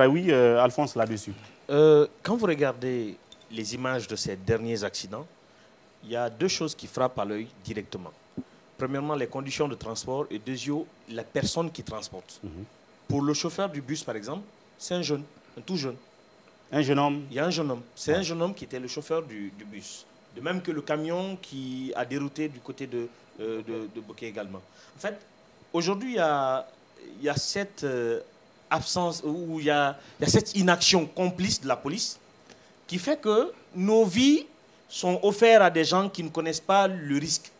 Oui, Alphonse, là-dessus. Quand vous regardez les images de ces derniers accidents, il y a deux choses qui frappent à l'œil directement. Premièrement, les conditions de transport et deuxièmement, la personne qui transporte. Pour le chauffeur du bus, par exemple, c'est un jeune, un tout jeune. Un jeune homme? Il y a un jeune homme. C'est un jeune homme qui était le chauffeur du bus. De même que le camion qui a dérouté du côté de Bokeh également. En fait, aujourd'hui, il y a cette absence, ou il y a cette inaction complice de la police qui fait que nos vies sont offertes à des gens qui ne connaissent pas le risque.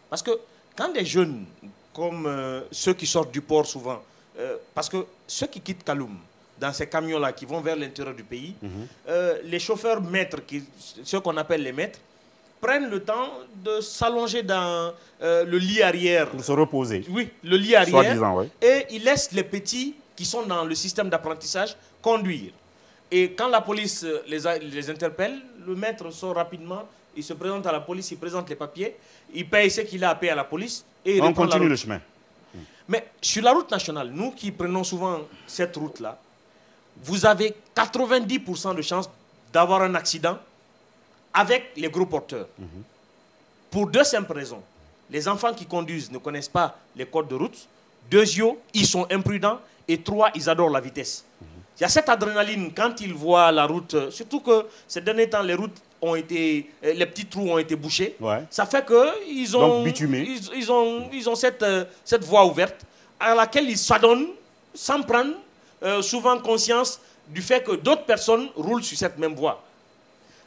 Parce que quand des jeunes, comme ceux qui sortent du port souvent, parce que ceux qui quittent Kaloum, dans ces camions-là qui vont vers l'intérieur du pays, les chauffeurs maîtres, ceux qu'on appelle les maîtres, prennent le temps de s'allonger dans le lit arrière. Pour se reposer. Oui, le lit arrière. Soi-disant, oui. Et ils laissent les petits qui sont dans le système d'apprentissage conduire. Et quand la police les interpelle, le maître sort rapidement, il se présente à la police, il présente les papiers, il paye ce qu'il a à payer à la police et il on reprend continue la route. le chemin. Mais sur la route nationale, nous qui prenons souvent cette route-là, vous avez 90% de chances d'avoir un accident avec les gros porteurs. Pour deux simples raisons. Les enfants qui conduisent ne connaissent pas les codes de route. Deuxièmement, ils sont imprudents. Et trois, ils adorent la vitesse. Il y a cette adrénaline quand ils voient la route, surtout que ces derniers temps, les routes ont été, les petits trous ont été bouchés. Ouais. Ça fait qu'ils ont, ils ont cette voie ouverte à laquelle ils s'adonnent sans prendre souvent conscience du fait que d'autres personnes roulent sur cette même voie.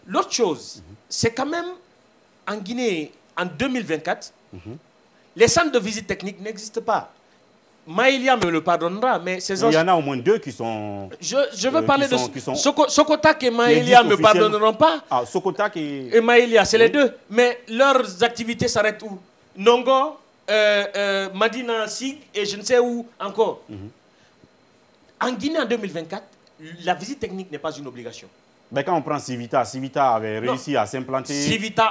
L'autre chose, c'est quand même en Guinée, en 2024, les centres de visite technique n'existent pas. Maïlia me le pardonnera, mais ces il y en a au moins deux qui sont... Je veux parler de Sokotak et Maïlia ne me pardonneront pas. Ah, Sokotak et Maïlia, c'est les deux. Mais leurs activités s'arrêtent où? Nongo, Madina Sig et je ne sais où encore. En Guinée, en 2024, la visite technique n'est pas une obligation. Ben quand on prend Civita, Civita avait réussi à s'implanter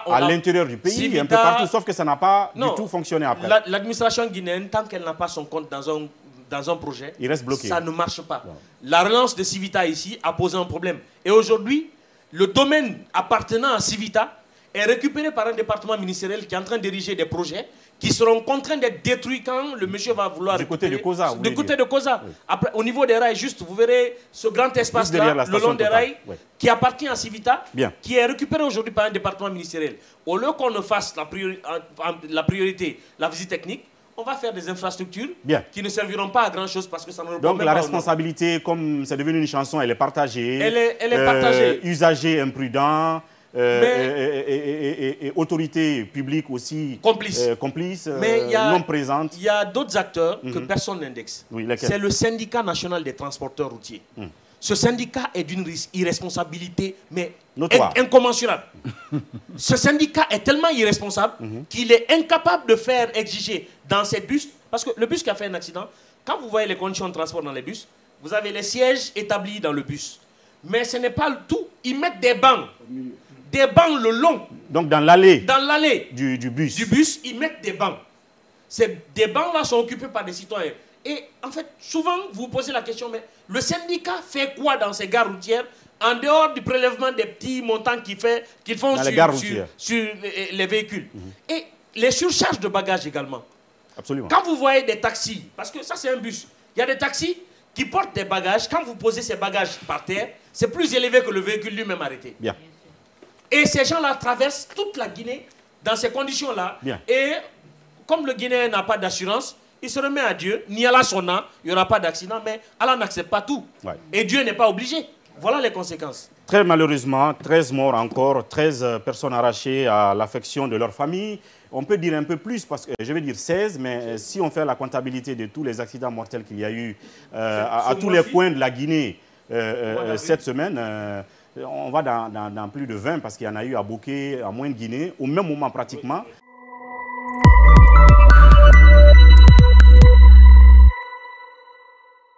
à l'intérieur du pays, Civita, un peu partout, sauf que ça n'a pas du tout fonctionné après. L'administration guinéenne, tant qu'elle n'a pas son compte dans un projet, il reste bloqué. Ça ne marche pas. Non. La relance de Civita ici a posé un problème. Et aujourd'hui, le domaine appartenant à Civita est récupéré par un département ministériel qui est en train d'ériger des projets qui seront contraints d'être détruits quand le monsieur va vouloir... Du côté de Koza. Du côté de Koza. Oui. Après, au niveau des rails, juste, vous verrez ce grand espace-là, le long des rails, qui appartient à Civita, qui est récupéré aujourd'hui par un département ministériel. Au lieu qu'on ne fasse la priorité, la visite technique, on va faire des infrastructures qui ne serviront pas à grand-chose parce que ça ne répond Donc même la pas responsabilité, comme c'est devenu une chanson, elle est partagée. Elle est partagée. Usagers imprudents. Et autorités publiques aussi complices, non présentes. Il y a d'autres acteurs que personne n'indexe. Oui, c'est le syndicat national des transporteurs routiers. Ce syndicat est d'une irresponsabilité mais incommensurable. Ce syndicat est tellement irresponsable qu'il est incapable de faire exiger dans ces bus, parce que le bus qui a fait un accident, quand vous voyez les conditions de transport dans les bus, vous avez les sièges établis dans le bus. Mais ce n'est pas tout. Ils mettent des bancs. Des bancs le long. Donc dans l'allée du bus. Ils mettent des bancs. Des bancs-là sont occupés par des citoyens. Et en fait, souvent, vous vous posez la question, mais le syndicat fait quoi dans ces gares routières en dehors du prélèvement des petits montants qu'ils font sur les véhicules? Et les surcharges de bagages également. Absolument. Quand vous voyez des taxis, parce que ça c'est un bus, il y a des taxis qui portent des bagages. Quand vous posez ces bagages par terre, c'est plus élevé que le véhicule lui-même arrêté. Bien. Et ces gens-là traversent toute la Guinée dans ces conditions-là. Et comme le Guinéen n'a pas d'assurance, il se remet à Dieu. Ni Allah sonna, il n'y aura pas d'accident, mais Allah n'accepte pas tout. Et Dieu n'est pas obligé. Voilà les conséquences. Très malheureusement, 13 morts encore, 13 personnes arrachées à l'affection de leur famille. On peut dire un peu plus, parce que je vais dire 16, mais si on fait la comptabilité de tous les accidents mortels qu'il y a eu à tous les coins de la Guinée cette semaine, on va dans plus de 20, parce qu'il y en a eu à Bokeh, à Moyen-Guinée, au même moment pratiquement.